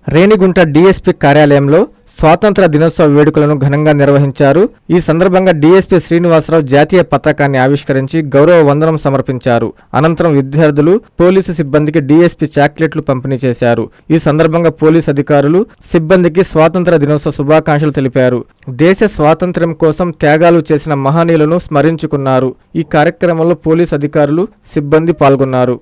Renigunta DSP కార్యాలయంలో స్వాతంత్ర దినోత్సవ వేడుకలను ఘనంగా నిర్వహించారు. ఈ సందర్భంగా డీఎస్పీ శ్రీనివాసరావు జాతీయ పతాకాన్ని ఆవిష్కరించి గౌరవ వందనం సమర్పించారు. అనంతరం విద్యార్థులు, పోలీసు సిబ్బందికి డీఎస్పీ చాక్లెట్లు పంపిణీ చేశారు. ఈ సందర్భంగా పోలీసు అధికారులు, సిబ్బందికి స్వాతంత్ర దినోత్సవ శుభాకాంక్షలు తెలిపారు. దేశ స్వాతంత్ర్యం కోసం త్యాగాలు చేసిన మహనీయులను స్మరించుకున్నారు. ఈ కార్యక్రమంలో పోలీసు అధికారులు, సిబ్బంది పాల్గొన్నారు.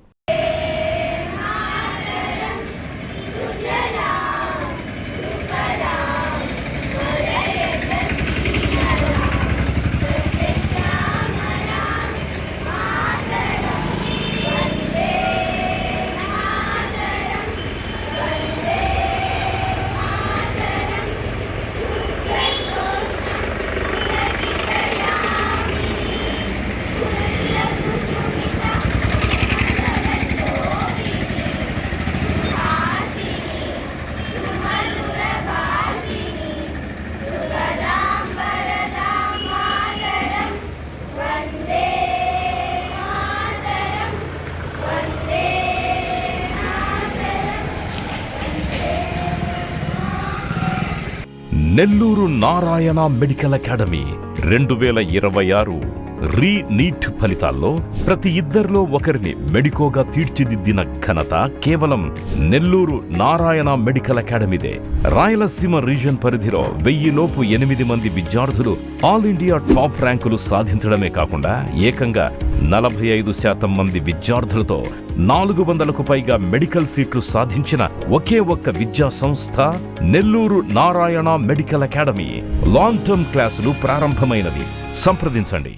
నెల్లూరు నారాయణ మెడికల్ అకాడమీ 2026 రీ-నీట్ ఫలితాల్లో ప్రతి ఇద్దరిలో ఒకరిని మెడికోగా తీర్చిదిద్దిన ఘనత కేవలం నెల్లూరు నారాయణ మెడికల్ అకాడమీదే. రాయలసీమ రీజన్ పరిధిలో 1000 లోపు 8 మంది విద్యార్థులు ఆల్ ఇండియా టాప్ ర్యాంకులు సాధించడమే కాకుండా ఏకంగా 45% మంది విద్యార్థులతో 400కు పైగా మెడికల్ సీట్లు సాధించిన ఒకే ఒక్క విద్యా సంస్థ Nellore Narayana medical academy. Long term క్లాసులు ప్రారంభమైనవి. సంప్రదించండి.